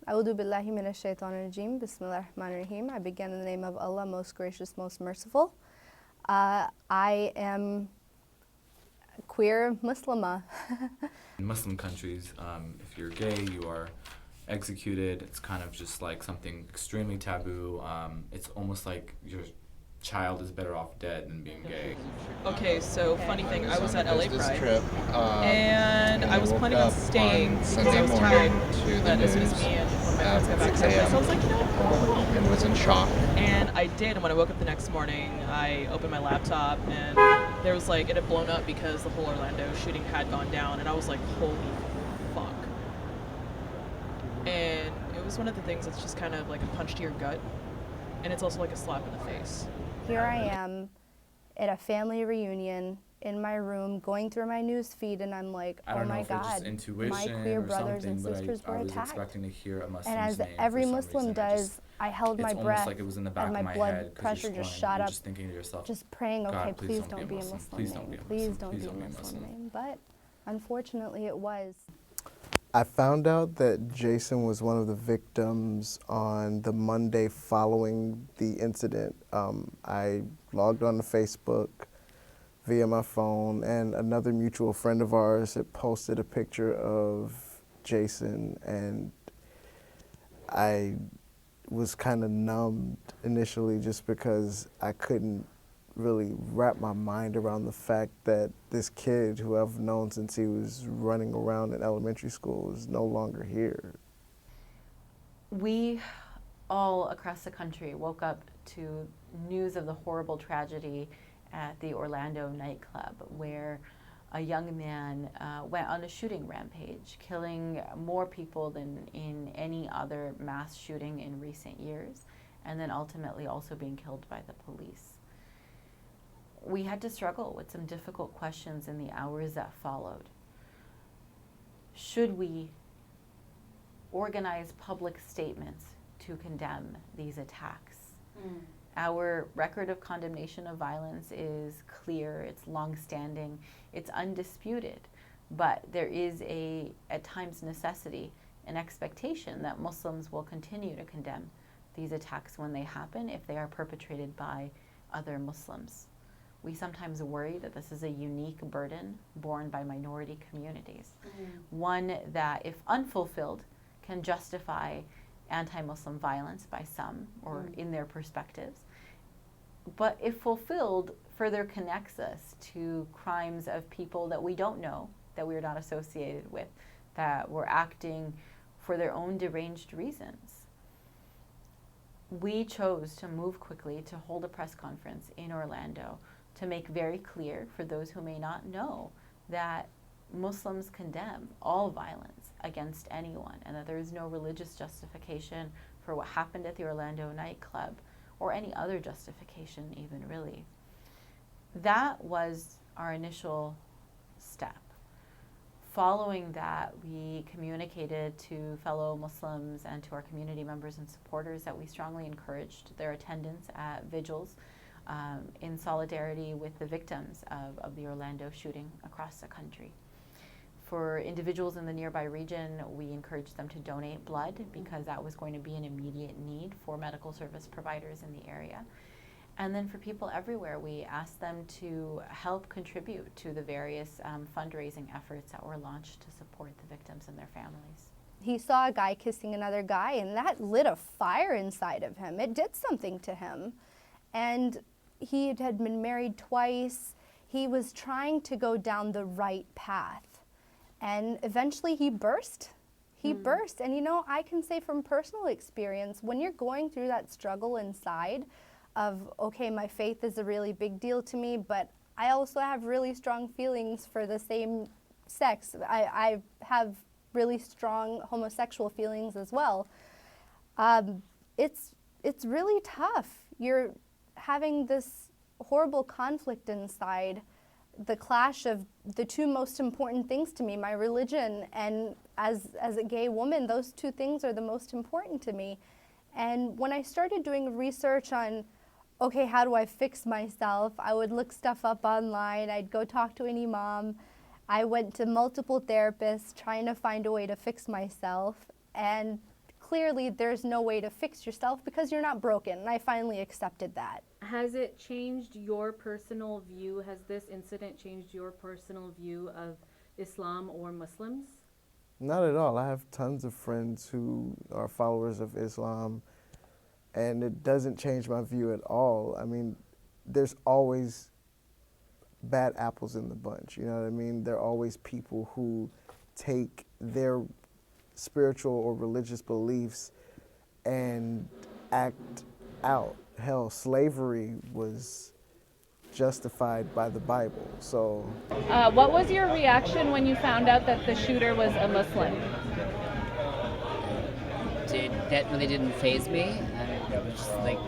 A'udhu billahi minash shaitanir rajim. Bismillahir rahmanir rahim. I begin in the name of Allah, most gracious, most merciful. I am queer Muslima. In Muslim countries, if you're gay, you are executed. It's kind of just like something extremely taboo. It's almost like your child is better off dead than being gay. Okay, so funny thing, I was at LA Pride, trip, and I was planning on staying because I was tired. But as soon as me and one of my friends got back to the place, I was like, you know what, I'm gonna go home. and was in shock. And I did, and when I woke up the next morning, I opened my laptop, and there was like, it had blown up because the whole Orlando shooting had gone down, and I was like, holy fuck. And it was one of the things that's just kind of like a punch to your gut, and it's also like a slap in the face. Here I am at a family reunion in my room going through my news feed, and I'm like, I oh don't know my if it's just God, intuition my queer or brothers and something, sisters but were I was attacked. expecting to hear a Muslim's And as name every for some Muslim reason. does, I held my It's breath almost like it was in the back and of my my blood head 'cause pressure you're just scrolling, shot you're up, just thinking to yourself, just praying, God, okay, please please don't be a Muslim Please name. don't be a Please Muslim. don't Please be a don't be a Muslim Muslim. name. But unfortunately it was. I found out that Jason was one of the victims on the Monday following the incident. I logged on to Facebook via my phone, and another mutual friend of ours had posted a picture of Jason, and I was kind of numbed initially just because I couldn't really wrap my mind around the fact that this kid who I've known since he was running around in elementary school is no longer here. We all across the country woke up to news of the horrible tragedy at the Orlando nightclub, where a young man went on a shooting rampage, killing more people than in any other mass shooting in recent years, and then ultimately also being killed by the police. We had to struggle with some difficult questions in the hours that followed. Should we organize public statements to condemn these attacks? Our record of condemnation of violence is clear, it's long-standing, it's undisputed, but there is at times, necessity, an expectation that Muslims will continue to condemn these attacks when they happen if they are perpetrated by other Muslims. We sometimes worry that this is a unique burden borne by minority communities, one that, if unfulfilled, can justify anti-Muslim violence by some or in their perspectives, but if fulfilled, further connects us to crimes of people that we don't know, that we're not associated with, that were acting for their own deranged reasons. We chose to move quickly to hold a press conference in Orlando to make very clear for those who may not know that Muslims condemn all violence against anyone, and that there is no religious justification for what happened at the Orlando nightclub, or any other justification even, really. That was our initial step. Following that, we communicated to fellow Muslims and to our community members and supporters that we strongly encouraged their attendance at vigils in solidarity with the victims of the Orlando shooting across the country. For individuals in the nearby region, we encouraged them to donate blood because that was going to be an immediate need for medical service providers in the area. And then for people everywhere, we asked them to help contribute to the various fundraising efforts that were launched to support the victims and their families. He saw a guy kissing another guy, and that lit a fire inside of him. It did something to him. And he had been married twice. He was trying to go down the right path. And eventually he burst. He burst. And you know, I can say from personal experience, when you're going through that struggle inside of, okay, my faith is a really big deal to me, but I also have really strong feelings for the same sex. I have really strong homosexual feelings as well. It's really tough. You're having this horrible conflict inside, the clash of the two most important things to me, my religion, and as a gay woman, those two things are the most important to me. And when I started doing research on, okay, how do I fix myself, I would look stuff up online, I'd go talk to an imam. I went to multiple therapists trying to find a way to fix myself, and clearly there's no way to fix yourself because you're not broken. And I finally accepted that. Has it changed your personal view? Has this incident changed your personal view of Islam or Muslims? Not at all. I have tons of friends who are followers of Islam, and it doesn't change my view at all. I mean, there's always bad apples in the bunch, you know what I mean? There are always people who take their spiritual or religious beliefs and act out. Hell, slavery was justified by the Bible, so. What was your reaction when you found out that the shooter was a Muslim? That really didn't faze me. It was just like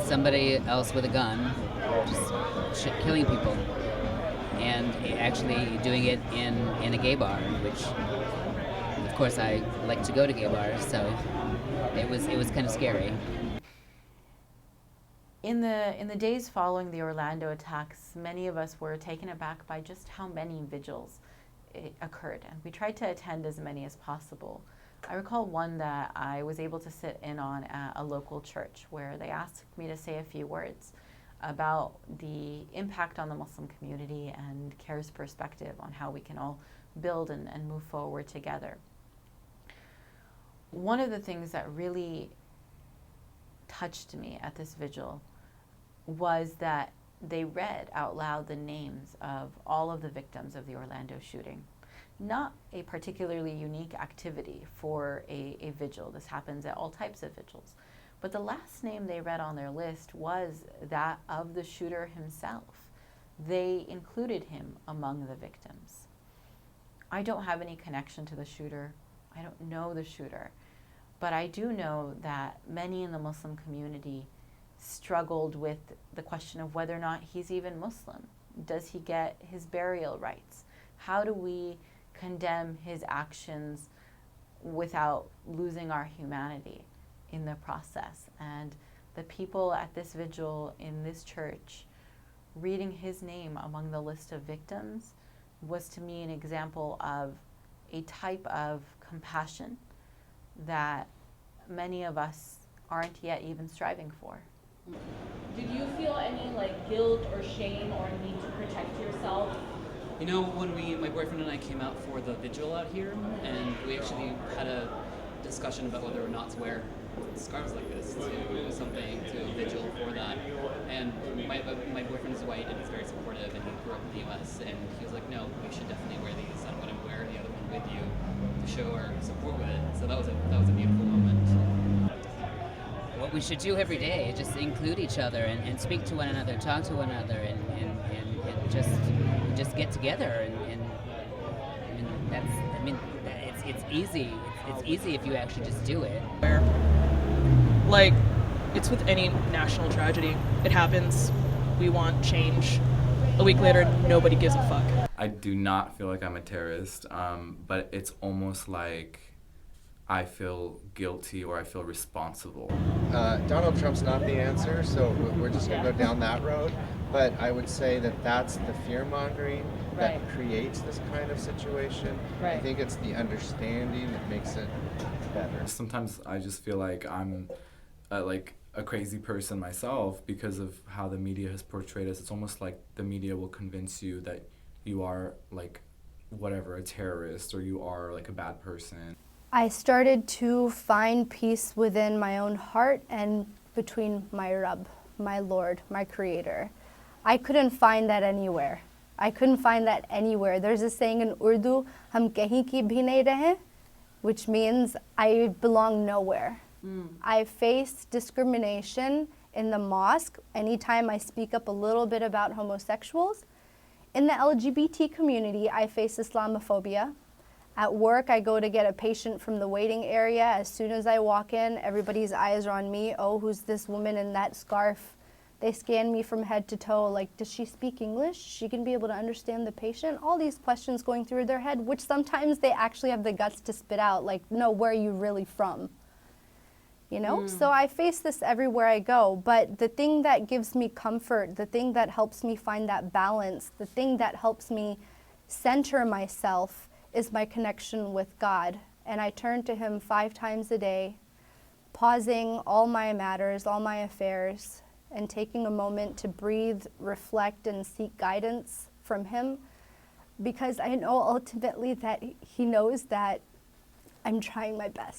somebody else with a gun, just killing people, and actually doing it in a gay bar, which, of course, I like to go to gay bars, so it was kind of scary. In the days following the Orlando attacks, many of us were taken aback by just how many vigils occurred, and we tried to attend as many as possible. I recall one that I was able to sit in on at a local church where they asked me to say a few words about the impact on the Muslim community and CARE's perspective on how we can all build and move forward together. One of the things that really touched me at this vigil was that they read out loud the names of all of the victims of the Orlando shooting. Not a particularly unique activity for a vigil. This happens at all types of vigils. But the last name they read on their list was that of the shooter himself. They included him among the victims. I don't have any connection to the shooter. I don't know the shooter. But I do know that many in the Muslim community struggled with the question of whether or not he's even Muslim. Does he get his burial rights? How do we condemn his actions without losing our humanity in the process? And the people at this vigil in this church reading his name among the list of victims was to me an example of a type of compassion that many of us aren't yet even striving for. Did you feel any guilt or shame or need to protect yourself? You know, when my boyfriend and I came out for the vigil out here, and we actually had a discussion about whether or not to wear scarves like this to something, to a vigil for that. And my boyfriend is white and he's very supportive, and he grew up in the U.S. and he was like, no, we should definitely wear these. I'm going to wear the other one with you to show our support with it. So that was a beautiful moment. What we should do every day is just include each other and speak to one another, talk to one another, and just get together. It's easy. It's easy if you actually just do it. It's with any national tragedy. It happens. We want change. A week later, nobody gives a fuck. I do not feel like I'm a terrorist, but it's almost like I feel guilty or I feel responsible. Donald Trump's not the answer, so we're just going to go down that road. But I would say that that's the fear-mongering that creates this kind of situation. I think it's the understanding that makes it better. Sometimes I just feel like I'm a crazy person myself because of how the media has portrayed us. It's almost like the media will convince you that you are a terrorist, or you are a bad person. I started to find peace within my own heart and between my Rabb, my Lord, my Creator. I couldn't find that anywhere. There's a saying in Urdu, "Hum kahin ki bhi nahi rahe," which means I belong nowhere. I face discrimination in the mosque anytime I speak up a little bit about homosexuals. In the LGBT community, I face Islamophobia. At work, I go to get a patient from the waiting area. As soon as I walk in, everybody's eyes are on me. Oh, who's this woman in that scarf? They scan me from head to toe, does she speak English? She can be able to understand the patient? All these questions going through their head, which sometimes they actually have the guts to spit out, no, where are you really from? So I face this everywhere I go, but the thing that gives me comfort, the thing that helps me find that balance, the thing that helps me center myself is my connection with God and I turn to him 5 times a day, pausing all my matters, all my affairs, and taking a moment to breathe, reflect, and seek guidance from him, because I know ultimately that he knows that I'm trying my best.